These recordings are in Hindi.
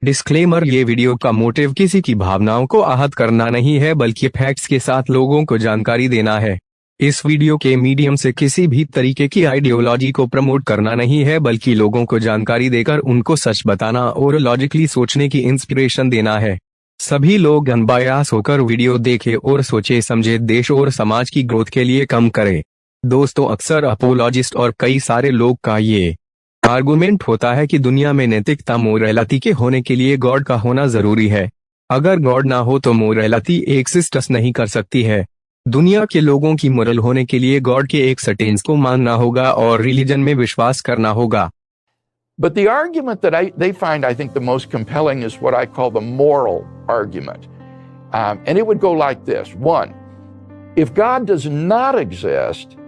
डिस्क्लेमर, ये वीडियो का मोटिव किसी की भावनाओं को आहत करना नहीं है बल्कि फैक्ट्स के साथ लोगों को जानकारी देना है। इस वीडियो के मीडियम से किसी भी तरीके की आइडियोलॉजी को प्रमोट करना नहीं है बल्कि लोगों को जानकारी देकर उनको सच बताना और लॉजिकली सोचने की इंस्पिरेशन देना है। सभी लोग अनबायास होकर वीडियो देखें और सोचे समझे देश और समाज की ग्रोथ के लिए काम करें। दोस्तों, अक्सर अपोलॉजिस्ट और कई सारे लोग का ये आर्गुमेंट होता है कि दुनिया में नैतिकता मोरालिटी के होने के लिए गॉड का होना जरूरी है। अगर गॉड ना हो तो मोरालिटी एक्सिस्ट नहीं कर सकती है। दुनिया के लोगों की मोरल होने के लिए गॉड के एक सेंटेंस को मानना होगा और रिलीजन में विश्वास करना होगा। But the argument that they find, I think, the most compelling is what I call the moral argument. And it would go like this. One, if God does not exist,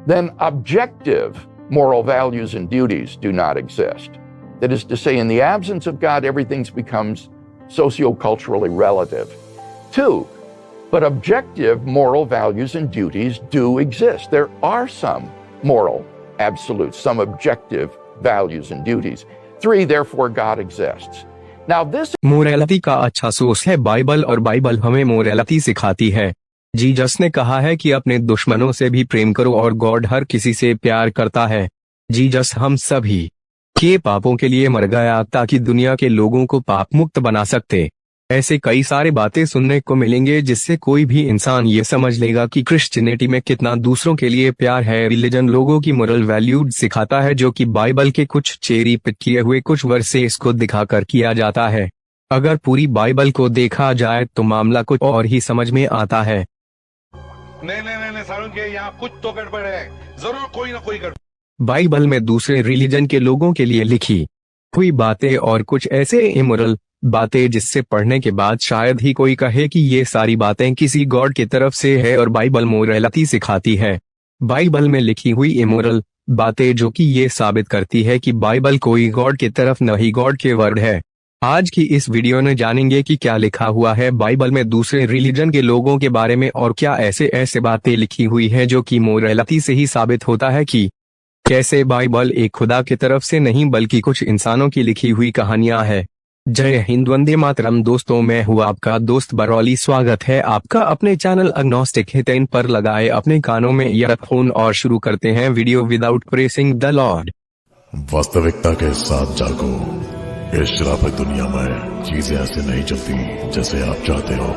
then objective moral values and duties do not exist. That is to say, in the absence of God, everything becomes socioculturally relative. Two, but objective moral values and duties do exist. There are some moral absolutes, some objective values and duties. Three, therefore God exists. Now this morality का अच्छा सोर्स है बाइबल और बाइबल हमें मोरालिटी सिखाती है। जीसस ने कहा है कि अपने दुश्मनों से भी प्रेम करो और गॉड हर किसी से प्यार करता है। जीसस हम सभी के पापों के लिए मर गया ताकि दुनिया के लोगों को पाप मुक्त बना सकते। ऐसे कई सारे बातें सुनने को मिलेंगे जिससे कोई भी इंसान ये समझ लेगा कि क्रिश्चियनिटी में कितना दूसरों के लिए प्यार है। रिलीजन लोगों की मोरल वैल्यूज सिखाता है जो कि बाइबल के कुछ चेरी पिक किए हुए कुछ वर्सेस को दिखाकर किया जाता है। अगर पूरी बाइबल को देखा जाए तो मामला कुछ और ही समझ में आता है। नहीं सारुण के यहाँ कुछ तो गड़बड़ है, जरूर कोई ना कोई गड़बड़। बाइबल में दूसरे रिलीजन के लोगों के लिए लिखी हुई बातें और कुछ ऐसे इमोरल बातें जिससे पढ़ने के बाद शायद ही कोई कहे कि ये सारी बातें किसी गॉड की तरफ से है और बाइबल मोरालिटी सिखाती है। बाइबल में लिखी हुई इमोरल बातें जो कि ये साबित करती है कि बाइबल कोई गॉड की तरफ न ही गॉड के वर्ड है। आज की इस वीडियो में जानेंगे कि क्या लिखा हुआ है बाइबल में दूसरे रिलीजन के लोगों के बारे में और क्या ऐसे बातें लिखी हुई है जो कि मोरालिटी से ही साबित होता है कि कैसे बाइबल एक खुदा की तरफ से नहीं बल्कि कुछ इंसानों की लिखी हुई कहानियां है। जय हिंद, वंदे मातरम। दोस्तों, मैं हूँ आपका दोस्त बरौली। स्वागत है आपका अपने चैनल अग्नोस्टिक हितेन पर। लगाए अपने कानों में ईयरफोन और शुरू करते हैं video without pressing the Lord. वास्तविकता के साथ जागो। इस शराफत दुनिया में चीजें ऐसे नहीं चलती जैसे आप चाहते हो।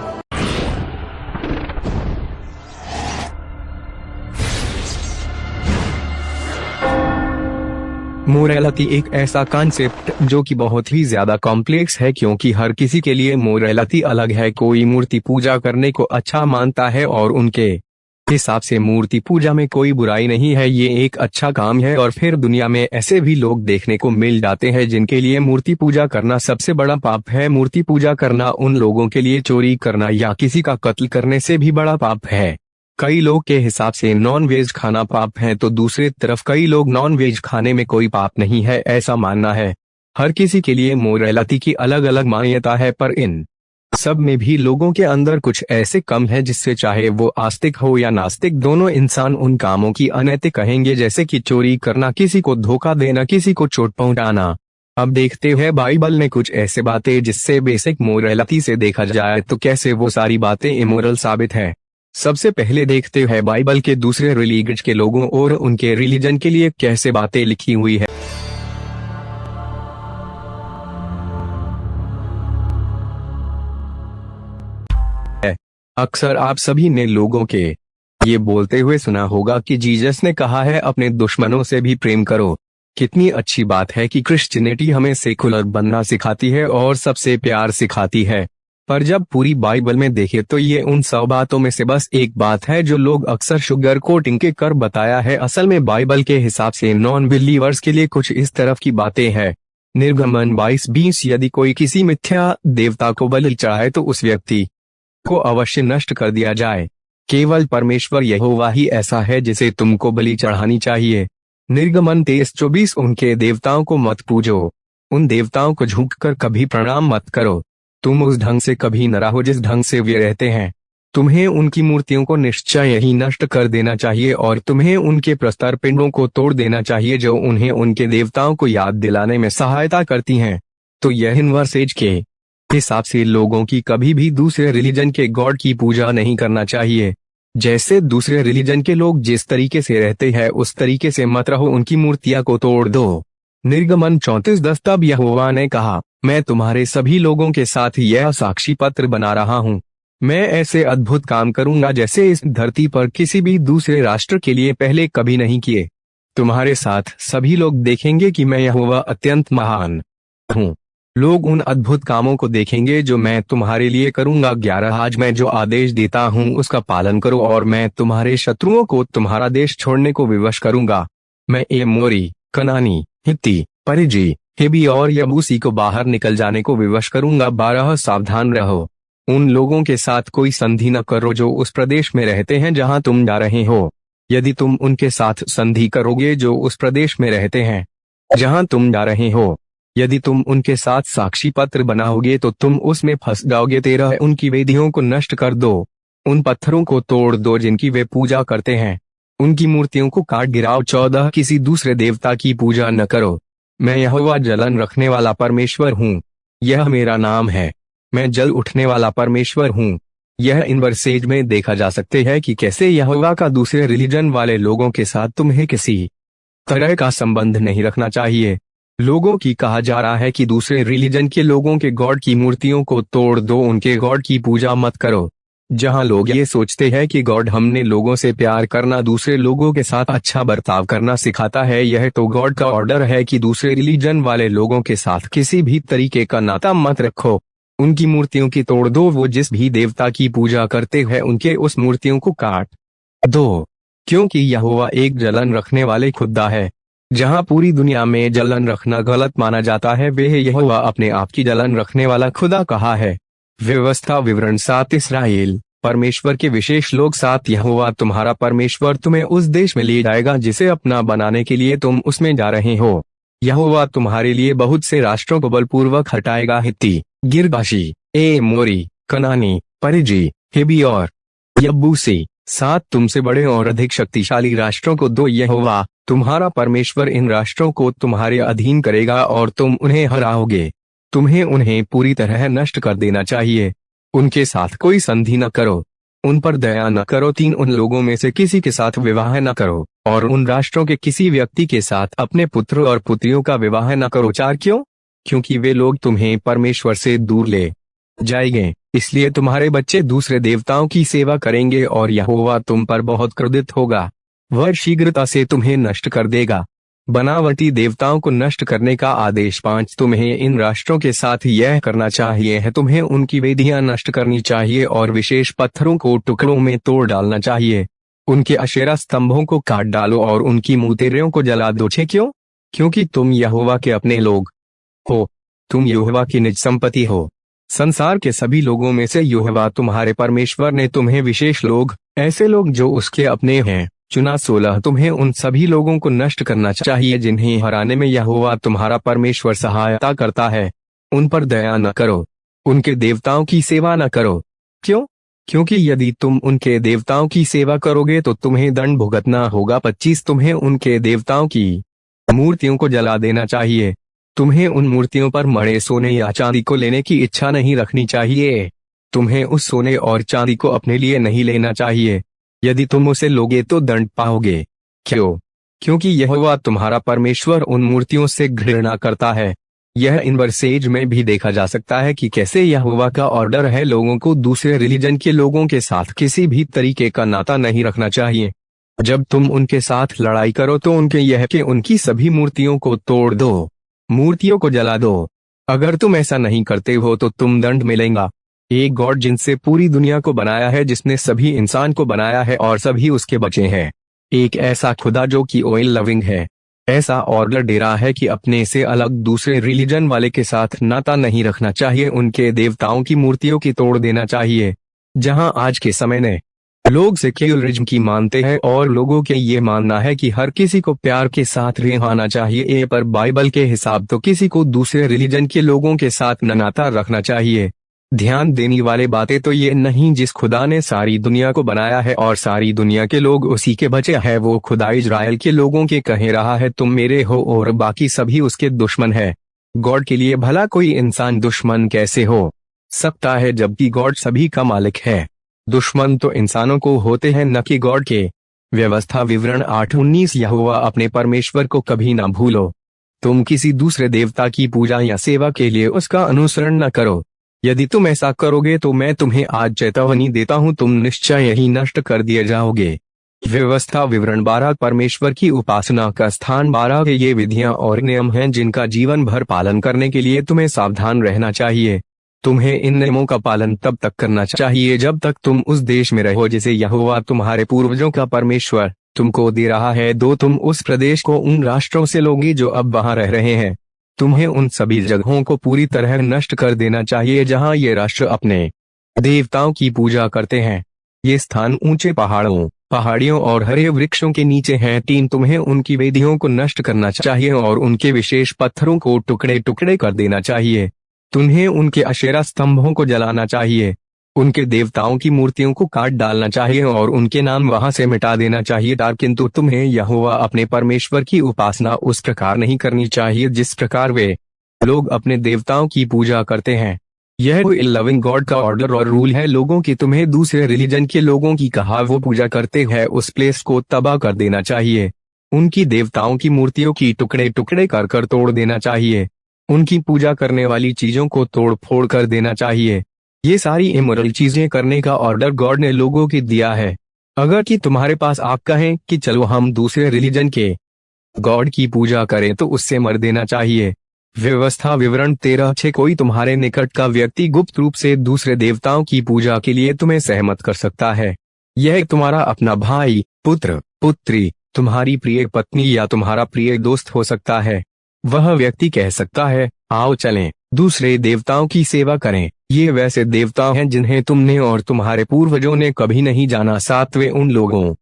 मोरालिटी एक ऐसा कॉन्सेप्ट जो कि बहुत ही ज्यादा कॉम्प्लेक्स है क्योंकि हर किसी के लिए मोरालिटी अलग है। कोई मूर्ति पूजा करने को अच्छा मानता है और उनके हिसाब से मूर्ति पूजा में कोई बुराई नहीं है, ये एक अच्छा काम है। और फिर दुनिया में ऐसे भी लोग देखने को मिल जाते हैं जिनके लिए मूर्ति पूजा करना सबसे बड़ा पाप है। मूर्ति पूजा करना उन लोगों के लिए चोरी करना या किसी का कत्ल करने से भी बड़ा पाप है। कई लोग के हिसाब से नॉन वेज खाना पाप है तो दूसरी तरफ कई लोग नॉन वेज खाने में कोई पाप नहीं है ऐसा मानना है। हर किसी के लिए मोरालिटी की अलग अलग मान्यता है, पर इन सब में भी लोगों के अंदर कुछ ऐसे कम है जिससे चाहे वो आस्तिक हो या नास्तिक, दोनों इंसान उन कामों की अनैतिक कहेंगे, जैसे कि चोरी करना, किसी को धोखा देना, किसी को चोट पहुंचाना। अब देखते हैं बाइबल ने कुछ ऐसे बातें जिससे बेसिक मोरालिटी से देखा जाए तो कैसे वो सारी बातें इमोरल साबित है। सबसे पहले देखते हैं बाइबल के दूसरे रिलीजन के लोगों और उनके रिलीजन के लिए कैसे बातें लिखी हुई है। अक्सर आप सभी ने लोगों के ये बोलते हुए सुना होगा कि जीसस ने कहा है अपने दुश्मनों से भी प्रेम करो। कितनी अच्छी बात है कि क्रिश्चियनिटी हमें सेकुलर बनना सिखाती है और सबसे प्यार सिखाती है, पर जब पूरी बाइबल में देखें तो ये उन 100 बातों में से बस एक बात है जो लोग अक्सर शुगर कोटिंग के कर बताया है। असल में बाइबल के हिसाब से नॉन बिलीवर्स के लिए कुछ इस तरफ की बातें हैं। निर्गमन 22:20, यदि कोई किसी मिथ्या देवता को बलि चढ़ाए तो उस व्यक्ति को अवश्य नष्ट कर दिया जाए। केवल परमेश्वर यहोवा ही ऐसा है जिसे तुमको बलि चढ़ानी चाहिए। निर्गमन 23:24, उनके देवताओं को मत पूजो, उन देवताओं को झुककर कभी प्रणाम मत करो। तुम उस ढंग से कभी न रहो जिस ढंग से वे रहते हैं। तुम्हें उनकी मूर्तियों को निश्चय ही नष्ट कर देना चाहिए और तुम्हें उनके प्रस्तर पिंडों को तोड़ देना चाहिए जो उन्हें उनके देवताओं को याद दिलाने में सहायता करती हैं। तो यह इनवर्सेज के हिसाब से लोगों की कभी भी दूसरे रिलीजन के गॉड की पूजा नहीं करना चाहिए। जैसे दूसरे रिलीजन के लोग जिस तरीके से रहते हैं उस तरीके से मत रहो, उनकी मूर्तियां को तोड़ दो। निर्गमन 34:10 तब यहोवा ने कहा, मैं तुम्हारे सभी लोगों के साथ यह साक्षी पत्र बना रहा हूँ। मैं ऐसे अद्भुत काम करूंगा जैसे इस धरती पर किसी भी दूसरे राष्ट्र के लिए पहले कभी नहीं किए। तुम्हारे साथ सभी लोग देखेंगे कि मैं यहोवा अत्यंत महान हूँ। लोग उन अद्भुत कामों को देखेंगे जो मैं तुम्हारे लिए करूंगा। 11 आज मैं जो आदेश देता हूँ उसका पालन करो और मैं तुम्हारे शत्रुओं को तुम्हारा देश छोड़ने को विवश करूंगा। मैं एमोरी, कनानी, हित्ती, परिजी, हिबी और यबूसी को बाहर निकल जाने को विवश करूंगा। 12 सावधान रहो, उन लोगों के साथ कोई संधि न करो जो उस प्रदेश में रहते हैं जहां तुम जा रहे हो। यदि तुम उनके साथ संधि करोगे जो उस प्रदेश में रहते हैं जहां तुम जा रहे हो, यदि तुम उनके साथ साक्षी पत्र बनाओगे तो तुम उसमें फंस जाओगे। 13 उनकी वेदियों को नष्ट कर दो, उन पत्थरों को तोड़ दो जिनकी वे पूजा करते हैं, उनकी मूर्तियों को काट गिराओ। 14 किसी दूसरे देवता की पूजा न करो। मैं यहोवा जलन रखने वाला परमेश्वर हूँ, यह मेरा नाम है। मैं जल उठने वाला परमेश्वर हूँ। यह इनवर्सेज में देखा जा सकते है कि कैसे यहोवा का दूसरे रिलीजन वाले लोगों के साथ तुम्हें किसी तरह का संबंध नहीं रखना चाहिए। लोगों की कहा जा रहा है कि दूसरे रिलीजन के लोगों के गॉड की मूर्तियों को तोड़ दो, उनके गॉड की पूजा मत करो। जहां लोग ये सोचते हैं कि गॉड हमने लोगों से प्यार करना, दूसरे लोगों के साथ अच्छा बर्ताव करना सिखाता है, यह तो गॉड का ऑर्डर है कि दूसरे रिलीजन वाले लोगों के साथ किसी भी तरीके का नाता मत रखो। उनकी मूर्तियों की तोड़ दो। वो जिस भी देवता की पूजा करते हैं उनके उस मूर्तियों को काट दो, क्योंकि यहोवा एक जलन रखने वाले खुदा है। जहां पूरी दुनिया में जलन रखना गलत माना जाता है, वह यहोवा अपने आप की जलन रखने वाला खुदा कहा है। व्यवस्था विवरण 7 इसराइल परमेश्वर के विशेष लोग 7 यहोवा तुम्हारा परमेश्वर तुम्हें उस देश में ले जाएगा जिसे अपना बनाने के लिए तुम उसमें जा रहे हो। यहोवा तुम्हारे लिए बहुत से राष्ट्रों को बलपूर्वक हटाएगा, हित्ती, गिर्गाशी, एमोरी, कनानी, परिजी, हिबी और यबूसी। 7 तुमसे बड़े और अधिक शक्तिशाली राष्ट्रों को दो। यहोवा तुम्हारा परमेश्वर इन राष्ट्रों को तुम्हारे अधीन करेगा और तुम उन्हें हराओगे। तुम्हें उन्हें पूरी तरह नष्ट कर देना चाहिए। उनके साथ कोई संधि न करो, उन पर दया न करो। 3 उन लोगों में से किसी के साथ विवाह न करो और उन राष्ट्रों के किसी व्यक्ति के साथ अपने पुत्र और पुत्रियों का विवाह न करो। 4 क्यों? क्योंकि वे लोग तुम्हें परमेश्वर से दूर ले जाएंगे, इसलिए तुम्हारे बच्चे दूसरे देवताओं की सेवा करेंगे और यहोवा तुम पर बहुत क्रोधित होगा। वह शीघ्रता से तुम्हें नष्ट कर देगा। बनावटी देवताओं को नष्ट करने का आदेश 5 तुम्हें इन राष्ट्रों के साथ यह करना चाहिए है, तुम्हें उनकी वेदियां नष्ट करनी चाहिए और विशेष पत्थरों को टुकड़ों में तोड़ डालना चाहिए। उनके अशेरा स्तंभों को काट डालो और उनकी मूर्तियों को जला दो। 6 क्यों? क्योंकि तुम यहोवा के अपने लोग हो, तुम यहोवा की निज संपत्ति हो। संसार के सभी लोगों में से यहोवा तुम्हारे परमेश्वर ने तुम्हें विशेष लोग, ऐसे लोग जो उसके अपने हैं, चुना। 16 तुम्हें उन सभी लोगों को नष्ट करना चाहिए जिन्हें हराने में यहोवा तुम्हारा परमेश्वर सहायता करता है। उन पर दया न करो, उनके देवताओं की सेवा न करो। क्यों? क्योंकि यदि तुम उनके देवताओं की सेवा करोगे तो तुम्हें दंड भुगतना होगा। 25 तुम्हें उनके देवताओं की मूर्तियों को जला देना चाहिए। तुम्हें उन मूर्तियों पर मढ़े सोने या चांदी को लेने की इच्छा नहीं रखनी चाहिए। तुम्हें उस सोने और चांदी को अपने लिए नहीं लेना चाहिए। यदि तुम उसे लोगे तो दंड पाओगे। क्यों? क्योंकि यहोवा तुम्हारा परमेश्वर उन मूर्तियों से घृणा करता है। यह इनवर्सेज में भी देखा जा सकता है कि कैसे यहोवा का ऑर्डर है लोगों को दूसरे रिलीजन के लोगों के साथ किसी भी तरीके का नाता नहीं रखना चाहिए। जब तुम उनके साथ लड़ाई करो तो उनके यह कि उनकी सभी मूर्तियों को तोड़ दो, मूर्तियों को जला दो। अगर तुम ऐसा नहीं करते हो तो तुम दंड मिलेगा। एक गॉड जिनसे पूरी दुनिया को बनाया है, जिसने सभी इंसान को बनाया है और सभी उसके बच्चे हैं। एक ऐसा खुदा जो कि ऑयल लविंग है। ऐसा ऑर्डर दे रहा है कि अपने से अलग दूसरे रिलीजन वाले के साथ नाता नहीं रखना चाहिए, उनके देवताओं की मूर्तियों की तोड़ देना चाहिए। जहां आज के समय में लोग सेक्युलरिज्म की मानते हैं और लोगों के ये मानना है कि हर किसी को प्यार के साथ रहना चाहिए, पर बाइबल के हिसाब तो किसी को दूसरे रिलीजन के लोगों के साथ न नाता रखना चाहिए। ध्यान देने वाली बातें तो ये नहीं, जिस खुदा ने सारी दुनिया को बनाया है और सारी दुनिया के लोग उसी के बच्चे हैं, वो खुदा इजराइल के लोगों के कह रहा है तुम मेरे हो और बाकी सभी उसके दुश्मन है। गॉड के लिए भला कोई इंसान दुश्मन कैसे हो सकता है जबकि गॉड सभी का मालिक है। दुश्मन तो इंसानों को होते हैं न कि गॉड के। व्यवस्था विवरण 8:19 यहोवा अपने परमेश्वर को कभी ना भूलो। तुम किसी दूसरे देवता की पूजा या सेवा के लिए उसका अनुसरण न करो। यदि तुम ऐसा करोगे तो मैं तुम्हें आज चेतावनी देता हूँ, तुम निश्चय ही नष्ट कर दिए जाओगे। व्यवस्था विवरण 12 परमेश्वर की उपासना का स्थान 12 ये विधियां और नियम हैं जिनका जीवन भर पालन करने के लिए तुम्हें सावधान रहना चाहिए। तुम्हें इन नियमों का पालन तब तक करना चाहिए जब तक तुम उस देश में रहो जिसे यहोवा तुम्हारे पूर्वजों का परमेश्वर तुमको दे रहा है। दो तुम उस प्रदेश को उन राष्ट्रों से लोगे जो अब वहां रह रहे हैं। तुम्हें उन सभी जगहों को पूरी तरह नष्ट कर देना चाहिए जहां ये राष्ट्र अपने देवताओं की पूजा करते हैं। ये स्थान ऊंचे पहाड़ियों और हरे वृक्षों के नीचे हैं। 3 तुम्हें उनकी वेदियों को नष्ट करना चाहिए और उनके विशेष पत्थरों को टुकड़े टुकड़े कर देना चाहिए। तुम्हें उनके अशेरा स्तंभों को जलाना चाहिए, उनके देवताओं की मूर्तियों को काट डालना चाहिए और उनके नाम वहां से मिटा देना चाहिए। किंतु तुम्हें यहोवा अपने परमेश्वर की उपासना उस प्रकार नहीं करनी चाहिए जिस प्रकार वे लोग अपने देवताओं की पूजा करते हैं। यह लविंग गॉड का ऑर्डर और रूल है। लोगों की तुम्हें दूसरे रिलीजन के लोगों की कहा वो पूजा करते हैं उस प्लेस को तबाह कर देना चाहिए। उनकी देवताओं की मूर्तियों की टुकड़े टुकड़े कर कर तोड़ देना चाहिए। उनकी पूजा करने वाली चीजों को तोड़ फोड़ कर देना चाहिए। ये सारी इमोरल चीजें करने का ऑर्डर गॉड ने लोगों की दिया है। अगर कि तुम्हारे पास आप कहें कि चलो हम दूसरे रिलीजन के गॉड की पूजा करें तो उससे मर देना चाहिए। व्यवस्था विवरण 13:6 कोई तुम्हारे निकट का व्यक्ति गुप्त रूप से दूसरे देवताओं की पूजा के लिए तुम्हें सहमत कर सकता है। यह तुम्हारा अपना भाई, पुत्र, पुत्री, तुम्हारी प्रिय पत्नी या तुम्हारा प्रिय दोस्त हो सकता है। वह व्यक्ति कह सकता है, आओ चलें, दूसरे देवताओं की सेवा करें। ये वैसे देवता हैं जिन्हें तुमने और तुम्हारे पूर्वजों ने कभी नहीं जाना। 7 वे उन लोगों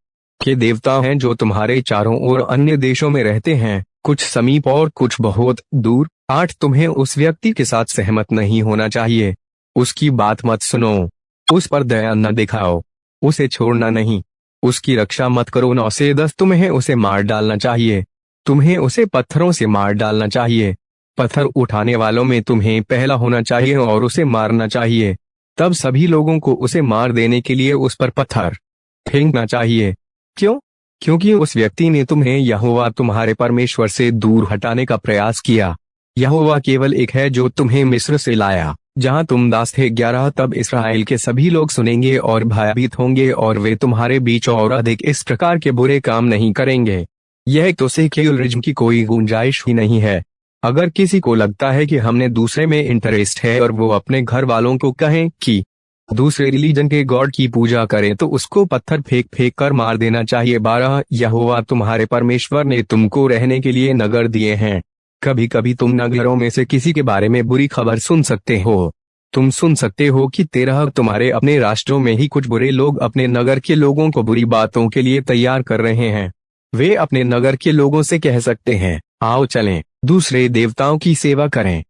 के देवता हैं जो तुम्हारे चारों ओर अन्य देशों में रहते हैं, कुछ समीप और कुछ बहुत दूर। 8 तुम्हें उस व्यक्ति के साथ सहमत नहीं होना चाहिए। उसकी बात मत सुनो, उस पर दया न दिखाओ, उसे छोड़ना नहीं, उसकी रक्षा मत करो। 9 से 10 तुम्हें उसे मार डालना चाहिए। तुम्हें उसे पत्थरों से मार डालना चाहिए। पत्थर उठाने वालों में तुम्हें पहला होना चाहिए और उसे मारना चाहिए। तब सभी लोगों को उसे मार देने के लिए उस पर पत्थर फेंकना चाहिए। क्यों? क्योंकि उस व्यक्ति ने तुम्हें यहोवा तुम्हारे परमेश्वर से दूर हटाने का प्रयास किया। यहोवा केवल एक है जो तुम्हें मिस्र से लाया, जहां तुम दास थे। 11 तब इस्राएल के सभी लोग सुनेंगे और भयभीत होंगे और वे तुम्हारे बीच और अधिक इस प्रकार के बुरे काम नहीं करेंगे। यह तो सेक्युलरिज्म की कोई गुंजाइश ही नहीं है। अगर किसी को लगता है कि हमने दूसरे में इंटरेस्ट है और वो अपने घर वालों को कहें कि दूसरे रिलीजन के गॉड की पूजा करें तो उसको पत्थर फेंक फेंक कर मार देना चाहिए। 12 यहोवा तुम्हारे परमेश्वर ने तुमको रहने के लिए नगर दिए हैं। कभी कभी तुम नगरों में से किसी के बारे में बुरी खबर सुन सकते हो। तुम सुन सकते हो कि 13 तुम्हारे अपने राष्ट्रों में ही कुछ बुरे लोग अपने नगर के लोगों को बुरी बातों के लिए तैयार कर रहे हैं। वे अपने नगर के लोगों से कह सकते हैं, आओ चलें, दूसरे देवताओं की सेवा करें।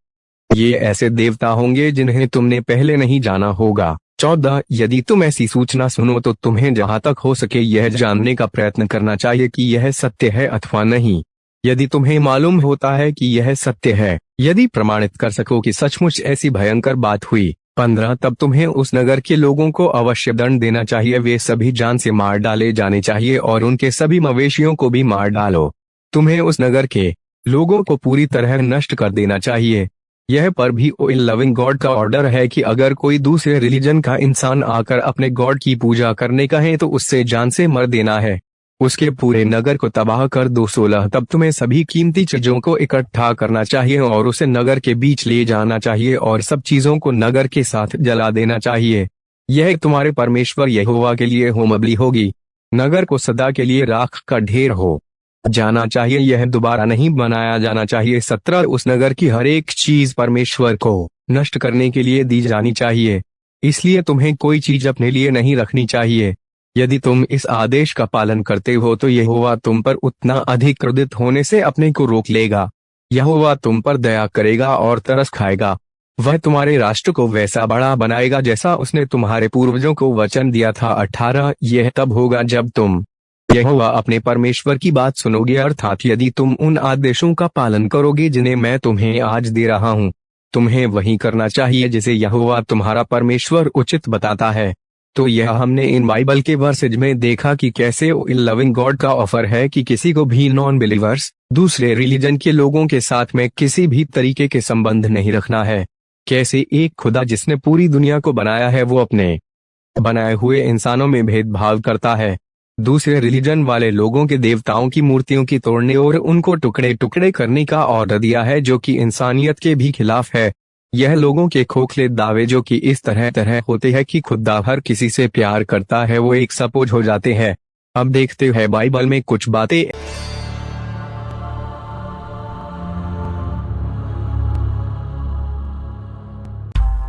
ये ऐसे देवता होंगे जिन्हें तुमने पहले नहीं जाना होगा। 14 यदि तुम ऐसी सूचना सुनो तो तुम्हें जहां तक हो सके यह जानने का प्रयत्न करना चाहिए कि यह सत्य है अथवा नहीं। यदि तुम्हें मालूम होता है कि यह सत्य है, यदि प्रमाणित कर सको कि सचमुच ऐसी भयंकर बात हुई। 15 तब तुम्हें उस नगर के लोगों को अवश्य दंड देना चाहिए। वे सभी जान से मार डाले जाने चाहिए और उनके सभी मवेशियों को भी मार डालो। तुम्हें उस नगर के लोगों को पूरी तरह नष्ट कर देना चाहिए। यह पर भी लविंग गॉड का ऑर्डर है कि अगर कोई दूसरे रिलीजन का इंसान आकर अपने गॉड की पूजा करने कहे तो उससे जान से मर देना है, उसके पूरे नगर को तबाह कर दो। 16 तब तुम्हें सभी कीमती चीजों को इकट्ठा करना चाहिए और उसे नगर के बीच ले जाना चाहिए और सब चीजों को नगर के साथ जला देना चाहिए। यह तुम्हारे परमेश्वर यहोवा के लिए होमबलि होगी। नगर को सदा के लिए राख का ढेर हो जाना चाहिए, यह दोबारा नहीं बनाया जाना चाहिए। 17 उस नगर की हर एक चीज परमेश्वर को नष्ट करने के लिए दी जानी चाहिए, इसलिए तुम्हें कोई चीज अपने लिए नहीं रखनी चाहिए। यदि तुम इस आदेश का पालन करते हो तो यहोवा तुम पर उतना अधिक क्रोधित होने से अपने को रोक लेगा। यहोवा तुम पर दया करेगा और तरस खाएगा। वह तुम्हारे राष्ट्र को वैसा बड़ा बनाएगा जैसा उसने तुम्हारे पूर्वजों को वचन दिया था। 18 यह तब होगा जब तुम यहोवा अपने परमेश्वर की बात सुनोगे, अर्थात यदि तुम उन आदेशों का पालन करोगे जिन्हें मैं तुम्हें आज दे रहा हूँ, तुम्हें वही करना चाहिए जिसे यहोवा तुम्हारा परमेश्वर उचित बताता है। तो यह हमने इन बाइबल के वर्सेज में देखा कि कैसे लविंग गॉड का ऑफर है कि किसी को भी नॉन बिलीवर्स, दूसरे रिलीजन के लोगों के साथ में किसी भी तरीके के संबंध नहीं रखना है। कैसे एक खुदा जिसने पूरी दुनिया को बनाया है वो अपने बनाए हुए इंसानों में भेदभाव करता है। दूसरे रिलीजन वाले लोगों के देवताओं की मूर्तियों की तोड़ने और उनको टुकड़े टुकड़े करने का ऑर्डर दिया है, जो कि इंसानियत के भी खिलाफ है। यह लोगों के खोखले दावे जो कि इस तरह होते हैं कि खुदा हर किसी से प्यार करता है, वो एक सपोज हो जाते हैं। अब देखते हैं बाइबल में कुछ बातें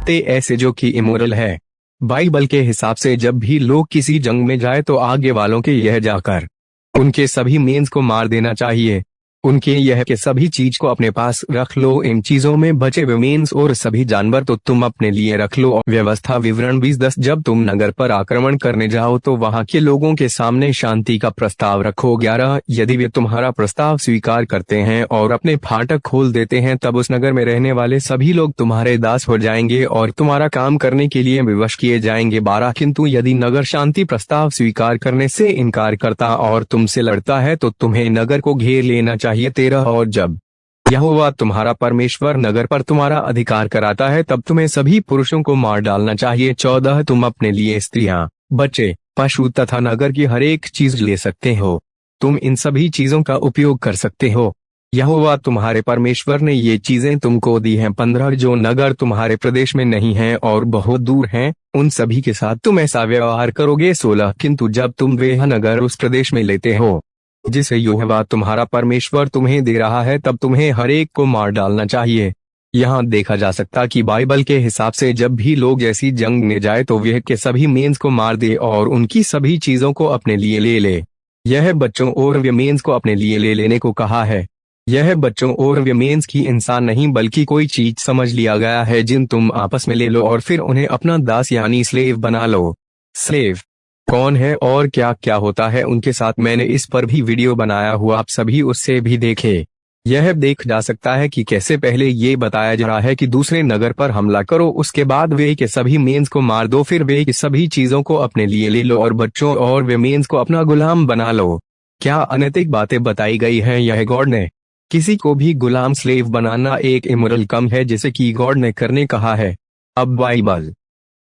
ऐसे जो कि इमोरल है। बाइबल के हिसाब से जब भी लोग किसी जंग में जाए तो आगे वालों के यह जाकर उनके सभी मेंस को मार देना चाहिए। उनके यह के सभी चीज को अपने पास रख लो। इन चीजों में बचे हुए मेंस और सभी जानवर तो तुम अपने लिए रख लो। व्यवस्था विवरण 20:10 जब तुम नगर पर आक्रमण करने जाओ तो वहां के लोगों के सामने शांति का प्रस्ताव रखो। 11 यदि वे तुम्हारा प्रस्ताव स्वीकार करते हैं और अपने फाटक खोल देते हैं तब उस नगर में रहने वाले सभी लोग तुम्हारे दास हो जाएंगे और तुम्हारा काम करने के लिए विवश किए जाएंगे। 12 किंतु यदि नगर शांति प्रस्ताव स्वीकार करने से इनकार करता और तुमसे लड़ता है तो तुम्हें नगर को घेर लेना चाहिए। 13 और जब यहोवा तुम्हारा परमेश्वर नगर पर तुम्हारा अधिकार कराता है तब तुम्हें सभी पुरुषों को मार डालना चाहिए। 14 तुम अपने लिए स्त्रियां, बच्चे, पशु तथा नगर की हर एक चीज ले सकते हो। तुम इन सभी चीजों का उपयोग कर सकते हो। यहोवा तुम्हारे परमेश्वर ने ये चीजें तुमको दी हैं। 15 जो नगर तुम्हारे प्रदेश में नहीं है और बहुत दूर हैं, उन सभी के साथ तुम ऐसा व्यवहार करोगे। 16 किंतु जब तुम वह नगर उस प्रदेश में लेते हो जिसे यहोवा तुम्हारा परमेश्वर तुम्हें दे रहा है तब तुम्हें हर एक को मार डालना चाहिए। यहाँ देखा जा सकता कि बाइबल के हिसाब से जब भी लोग ऐसी जंग में जाए तो वह के सभी मेंस को मार दे और उनकी सभी चीजों को अपने लिए ले ले। यह बच्चों और वेमेन्स को अपने लिए ले लेने को कहा है। यह बच्चों और वेमेन्स की इंसान नहीं बल्कि कोई चीज समझ लिया गया है जिन तुम आपस में ले लो और फिर उन्हें अपना दास यानी स्लेव बना लो। स्लेव कौन है और क्या क्या होता है उनके साथ मैंने इस पर भी वीडियो बनाया हुआ, आप सभी उससे भी देखे। यह देख जा सकता है कि कैसे पहले ये बताया जा रहा है कि दूसरे नगर पर हमला करो, उसके बाद वे के सभी मेंस को मार दो, फिर वे की सभी चीजों को अपने लिए ले लो और बच्चों और वे मेंस को अपना गुलाम बना लो। क्या अनैतिक बातें बताई गई हैं। यह गॉड ने किसी को भी गुलाम स्लेव बनाना एक इमोरल कम है जिसे कि गॉड ने करने कहा है। अब बाइबल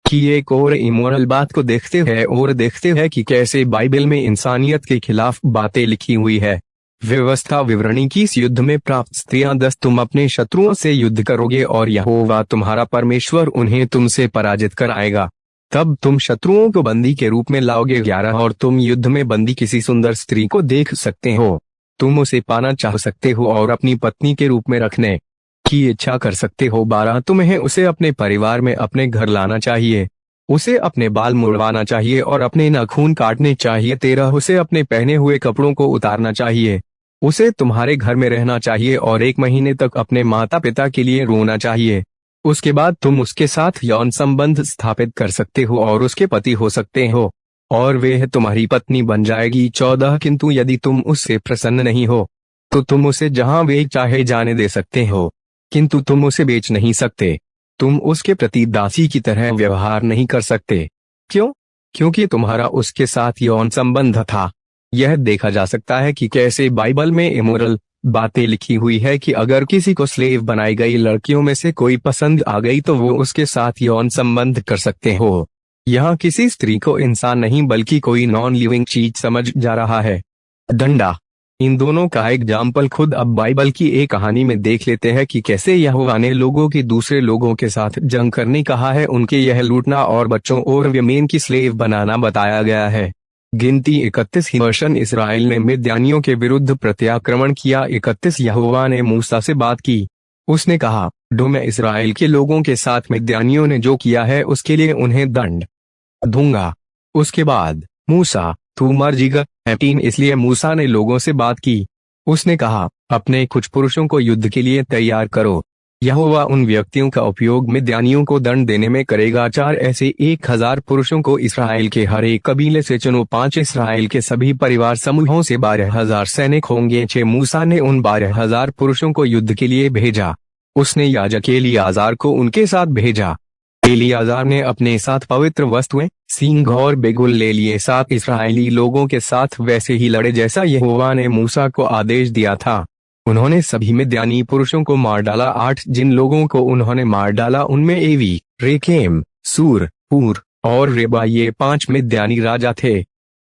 की एक और इमोरल बात को देखते हैं कि कैसे बाइबल में इंसानियत के खिलाफ बातें लिखी हुई है। व्यवस्था विवरणी की इस युद्ध में प्राप्त स्त्रियां 10 तुम अपने शत्रुओं से युद्ध करोगे और यहोवा तुम्हारा परमेश्वर उन्हें तुमसे पराजित कराएगा। तब तुम शत्रुओं को बंदी के रूप में लाओगे। 11 और तुम युद्ध में बंदी किसी सुंदर स्त्री को देख सकते हो, तुम उसे पाना चाह सकते हो और अपनी पत्नी के रूप में रखने की इच्छा कर सकते हो। 12 तुम्हें उसे अपने परिवार में अपने घर लाना चाहिए, उसे अपने बाल मुड़वाना चाहिए और अपने नाखून काटने चाहिए। 13 उसे अपने पहने हुए कपड़ों को उतारना चाहिए, उसे तुम्हारे घर में रहना चाहिए और 1 महीने तक अपने माता पिता के लिए रोना चाहिए। उसके बाद तुम उसके साथ यौन संबंध स्थापित कर सकते हो और उसके पति हो सकते हो और वह तुम्हारी पत्नी बन जाएगी। 14 किंतु यदि तुम उससे प्रसन्न नहीं हो तो तुम उसे जहां वे चाहे जाने दे सकते हो, किंतु तुम उसे बेच नहीं सकते। तुम उसके प्रति दासी की तरह व्यवहार नहीं कर सकते। क्यों? क्योंकि तुम्हारा उसके साथ यौन संबंध था। यह देखा जा सकता है कि कैसे बाइबल में इमोरल बातें लिखी हुई है कि अगर किसी को स्लेव बनाई गई लड़कियों में से कोई पसंद आ गई तो वो उसके साथ यौन संबंध कर सकते हो। यहाँ किसी स्त्री को इंसान नहीं बल्कि कोई नॉन लिविंग चीज समझ जा रहा है। डंडा इन दोनों का एग्जाम्पल खुद अब बाइबल की एक कहानी में देख लेते हैं कि कैसे यहोवा ने लोगों की दूसरे लोगों के साथ जंग करने कहा है, उनके यह लूटना और बच्चों और वेमेन की स्लेव बनाना बताया गया है। गिनती 31 वर्षन इसराइल ने मिद्यानियों के विरुद्ध प्रत्याक्रमण किया। 31 यहोवा ने मूसा से बात की, उसने कहा मैं इसराइल के लोगों के साथ मिद्यानियों ने जो किया है उसके लिए उन्हें दंड दूंगा। उसके बाद मूसा तू मर जाएगा। 18 इसलिए मूसा ने लोगों से बात की, उसने कहा अपने कुछ पुरुषों को युद्ध के लिए तैयार करो यहोवा उन व्यक्तियों का उपयोग मिद्यानियों को दंड देने में करेगा। 4 ऐसे 1000 पुरुषों को इसराइल के हर एक कबीले से चुनो। 5 इसराइल के सभी परिवार समूहों से 12,000 सैनिक होंगे। 6 मूसा ने उन 12,000 पुरुषों को युद्ध के लिए भेजा। उसने याजक एलियाजार को उनके साथ भेजा। एलियाजार ने अपने साथ पवित्र वस्तुएं, सींग और बेगुल ले लिए। 7 इसराइली लोगों के साथ वैसे ही लड़े जैसा यहोवा ने मूसा को आदेश दिया था। उन्होंने सभी मिद्यानी पुरुषों को मार डाला। 8 जिन लोगों को उन्होंने मार डाला उनमें एवी, रेकेम, सूर, पूर और रेबा ये 5 मिद्यानी राजा थे।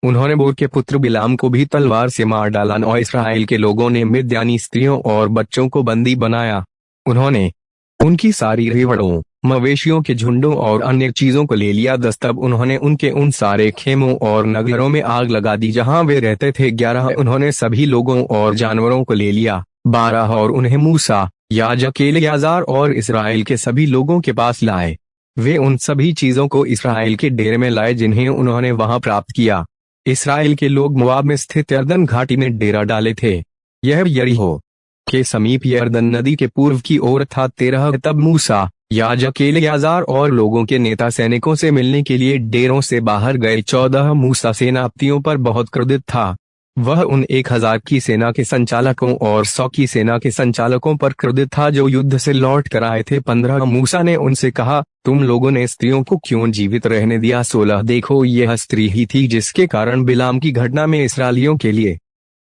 उन्होंने बोर के पुत्र बिलाम को भी तलवार से मार डाला। 9 इसराइल के लोगों ने मिद्यानी स्त्रियों और बच्चों को बंदी बनाया। उन्होंने उनकी सारी रेवड़ों, मवेशियों के झुंडों और अन्य चीजों को ले लिया। 10 तब उन्होंने उनके उन सारे खेमों और नगरों में आग लगा दी जहां वे रहते थे। 11 उन्होंने सभी लोगों और जानवरों को ले लिया। 12 और उन्हें मूसा, याजक एलियाजार और इसराइल के सभी लोगों के पास लाए। वे उन सभी चीजों को इसराइल के डेरे में लाए जिन्हें उन्होंने वहां प्राप्त किया। इसराइल के लोग मोआब में स्थित यरदन घाटी में डेरा डाले थे। यह यरीहो के समीप यरदन नदी के पूर्व की ओर था। 13 तब मूसा, याजक एलियाजार और लोगों के नेता सैनिकों से मिलने के लिए डेरों से बाहर गए। 14 मूसा सेनापतियों पर बहुत क्रोधित था। वह उन 1000 की सेना के संचालकों और 100 की सेना के संचालकों पर क्रोधित था जो युद्ध से लौट कर आए थे। 15 मूसा ने उनसे कहा, तुम लोगों ने स्त्रियों को क्यों जीवित रहने दिया? 16 देखो यह स्त्री ही थी जिसके कारण बिलाम की घटना में इसराइलियों के लिए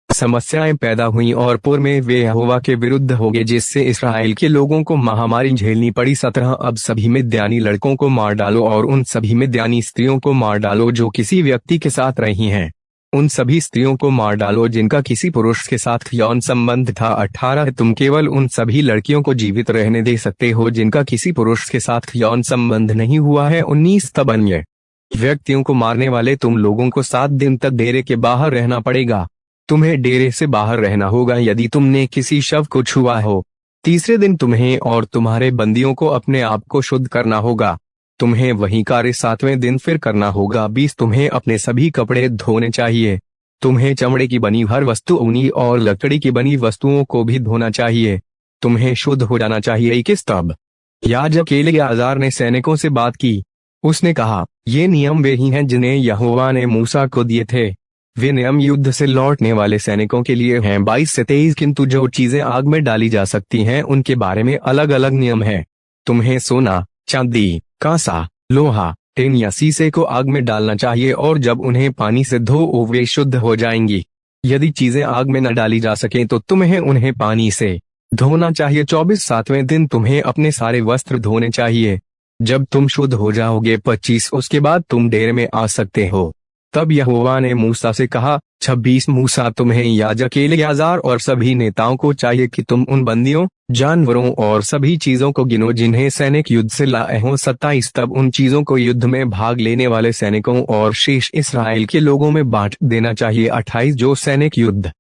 समस्याएं पैदा हुई और पुर में वे यहोवा के विरुद्ध हो गए जिससे इसराइल के लोगों को महामारी झेलनी पड़ी। 17 अब सभी मिद्यानी लड़कों को मार डालो और उन सभी मिद्यानी स्त्रियों को मार डालो जो किसी व्यक्ति के साथ रही हैं। उन सभी स्त्रियों को मार डालो जिनका किसी पुरुष के साथ यौन संबंध था। 18 तुम केवल उन सभी लड़कियों को जीवित रहने दे सकते हो जिनका किसी पुरुष के साथ यौन संबंध नहीं हुआ है। 19 तब अन्य व्यक्तियों को मारने वाले तुम लोगों को 7 दिन तक डेरे के बाहर रहना पड़ेगा। तुम्हें डेरे से बाहर रहना होगा यदि तुमने किसी शव को छुआ हो। तीसरे दिन तुम्हें और तुम्हारे बंदियों को अपने आप को शुद्ध करना होगा। तुम्हें वही कार्य 7वें दिन फिर करना होगा। 20 तुम्हें अपने सभी कपड़े धोने चाहिए। तुम्हें चमड़े की बनी हर वस्तु, ऊनी और लकड़ी की बनी वस्तुओं को भी धोना चाहिए। तुम्हें शुद्ध हो जाना चाहिए। 21 तब याजक एलियाजार ने सैनिकों से बात की। उसने कहा, ये नियम वे ही हैं जिन्हें यहोवा ने मूसा को दिए थे। वे नियम युद्ध से लौटने वाले सैनिकों के लिए हैं। 22 से 23 किंतु जो चीजें आग में डाली जा सकती हैं उनके बारे में अलग अलग नियम है। तुम्हें सोना, चांदी, कांसा, लोहा, टिन या शीशे को आग में डालना चाहिए और जब उन्हें पानी से धो वे शुद्ध हो जाएंगी। यदि चीजें आग में न डाली जा सकें तो तुम्हें उन्हें पानी से धोना चाहिए। 24 7वें दिन तुम्हें अपने सारे वस्त्र धोने चाहिए। जब तुम शुद्ध हो जाओगे 25 उसके बाद तुम डेरे में आ सकते हो। तब यहोवा ने मूसा से कहा, 26 मूसा तुम्हें याजक एलियाजार और सभी नेताओं को चाहिए कि तुम उन बंदियों, जानवरों और सभी चीजों को गिनो जिन्हें सैनिक युद्ध से लाए हों। 27 तब उन चीजों को युद्ध में भाग लेने वाले सैनिकों और शेष इसराइल के लोगों में बांट देना चाहिए। 28 जो सैनिक युद्ध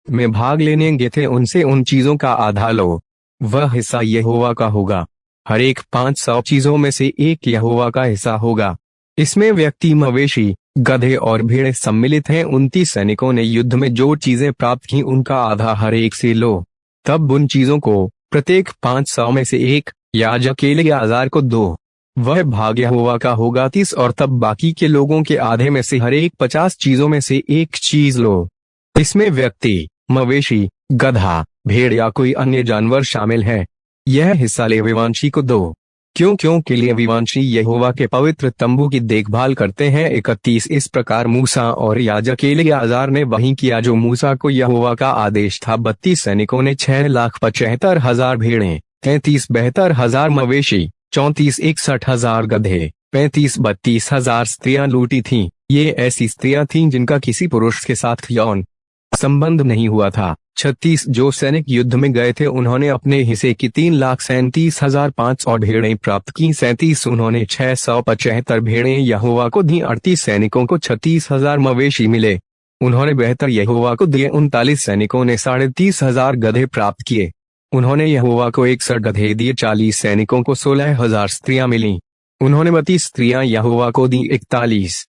में भाग लेने गए थे उनसे उन चीजों का आधा लो। वह हिस्सा यहोवा का होगा। हर एक 500 चीजों में से एक यहोवा का हिस्सा होगा। इसमें व्यक्ति, मवेशी, गधे और भेड़ें सम्मिलित हैं। 29 सैनिकों ने युद्ध में जो चीजें प्राप्त की उनका आधा हर एक से लो। तब उन चीजों को प्रत्येक 500 में से एक याजक एलियाजार को दो। वह भाग यहोवा का होगा। 30 और तब बाकी के लोगों के आधे में से हर एक 50 चीजों में से एक चीज लो। इसमें व्यक्ति, मवेशी, गधा, भेड़ या कोई अन्य जानवर शामिल है। यह हिस्सा लेवीवंशी को दो क्योंकि लेवीवंशी यहोवा के पवित्र तंबू की देखभाल करते हैं। 31 इस प्रकार मूसा और याजक एलियाजार ने वही किया जो मूसा को यहोवा का आदेश था। 32 सैनिकों ने 6,75,000 भेड़ें, 33 72,000 मवेशी, 34 61,000 गधे, 35 32,000 स्त्रियां लूटी थीं। ये ऐसी स्त्रियां थीं जिनका किसी पुरुष के साथ यौन संबंध नहीं हुआ था। 36 जो सैनिक युद्ध में गए थे उन्होंने अपने हिस्से की 3,37,500 भेड़ें प्राप्त की। 37 उन्होंने 675 भेड़ें यहोवा को दी। 38 सैनिकों को 36,000 मवेशी मिले। उन्होंने बेहतर यहोवा को दिए। 39 सैनिकों ने 30,500 गधे प्राप्त किए। उन्होंने यहोवा को 61 गधे दिए। 40 सैनिकों को 16,000 स्त्रियां मिली। उन्होंने 32 स्त्रियां यहोवा को दी। 41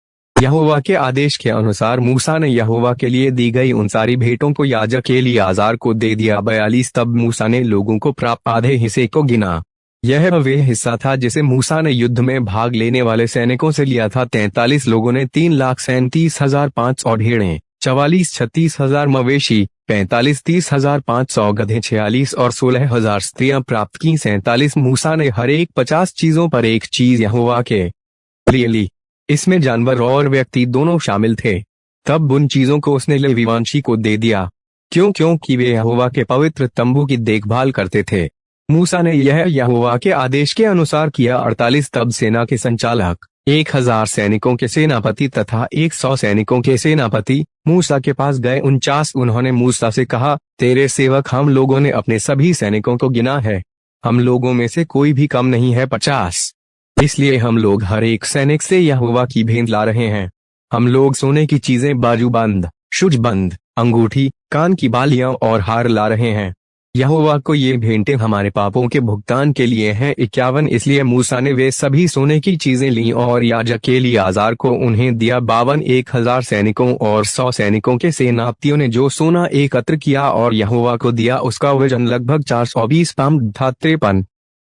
यहोवा के आदेश के अनुसार मूसा ने यहोवा के लिए दी गई उन सारी भेंटों को याजक एलियाजार को दे दिया। 42 तब मूसा ने लोगों को प्राप्त आधे हिस्से को गिना। यह वे हिस्सा था जिसे मूसा ने युद्ध में भाग लेने वाले सैनिकों से लिया था। 43 लोगों ने 3,37,500 भेड़ें, 44 36,000 मवेशी, 45 30,500 गधे, 46 और 16,000 स्त्रियां प्राप्त की। 47 मूसा ने हर एक 50 चीजों पर एक चीज यहोवा के लिए ली। इसमें जानवर और व्यक्ति दोनों शामिल थे। तब उन चीजों को उसने लेवी वंशी को दे दिया, क्योंकि वे यहोवा के पवित्र तंबू की देखभाल करते थे। मूसा ने यह यहोवा के आदेश के अनुसार किया। 48 तब सेना के संचालक, 1000 सैनिकों के सेनापति तथा 100 सैनिकों के सेनापति मूसा के पास गए। 49 उन्होंने मूसा से कहा, तेरे सेवक हम लोगों ने अपने सभी सैनिकों को गिना है, हम लोगों में से कोई भी कम नहीं है 50। इसलिए हम लोग हर एक सैनिक से यहोवा की भेंट ला रहे हैं। हम लोग सोने की चीजें, बाजूबंद, शुजबंद, अंगूठी, कान की बालियां और हार ला रहे हैं। यहोवा को ये भेंटें हमारे पापों के भुगतान के लिए हैं। 51 इसलिए मूसा ने वे सभी सोने की चीजें लीं और याजक एलियाजार को उन्हें दिया। 52 1000 सैनिकों और 100 सैनिकों के सेनापतियों ने जो सोना एकत्र किया और यहोवा को दिया, उसका वजन लगभग 420 पाउंड था। 53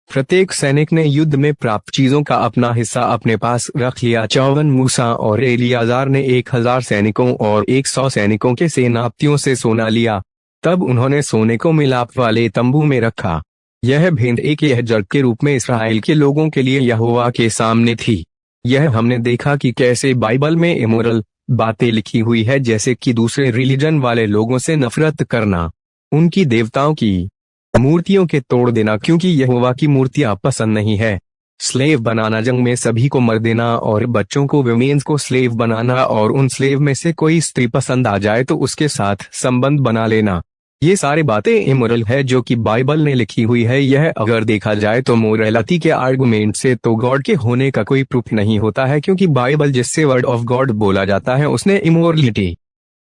प्रत्येक सैनिक ने युद्ध में प्राप्त चीजों का अपना हिस्सा अपने पास रख लिया। 54 मूसा और एलियाजार ने 1000 सैनिकों और 100 सैनिकों के सेनापतियों से सोना लिया। तब उन्होंने सोने को मिलाप वाले तंबू में रखा। यह भेंट एक यहजक के रूप में इस्राएल के लोगों के लिए यहोवा के सामने थी। यह हमने देखा कि कैसे बाइबल में इमोरल बातें लिखी हुई है, जैसे कि दूसरे रिलीजन वाले लोगों से नफरत करना, उनकी देवताओं की मूर्तियों के तोड़ देना क्योंकि यहोवा की मूर्तियां पसंद नहीं है, स्लेव बनाना, जंग में सभी को मर देना और बच्चों को विमेन्स को स्लेव बनाना, और उन स्लेव में से कोई स्त्री पसंद आ जाए तो उसके साथ संबंध बना लेना। ये सारी बातें इमोरल है जो कि बाइबल ने लिखी हुई है। यह अगर देखा जाए तो मोरालिटी के आर्गुमेंट से तो गॉड के होने का कोई प्रूफ नहीं होता है, क्योंकि बाइबल जिससे वर्ड ऑफ गॉड बोला जाता है उसने इमोरलिटी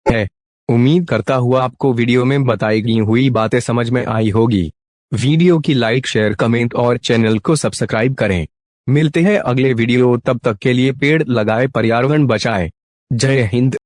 है। उम्मीद करता हुआ आपको वीडियो में बताई गई हुई बातें समझ में आई होगी। वीडियो की लाइक, शेयर, कमेंट और चैनल को सब्सक्राइब करें। मिलते हैं अगले वीडियो, तब तक के लिए पेड़ लगाए, पर्यावरण बचाए। जय हिंद।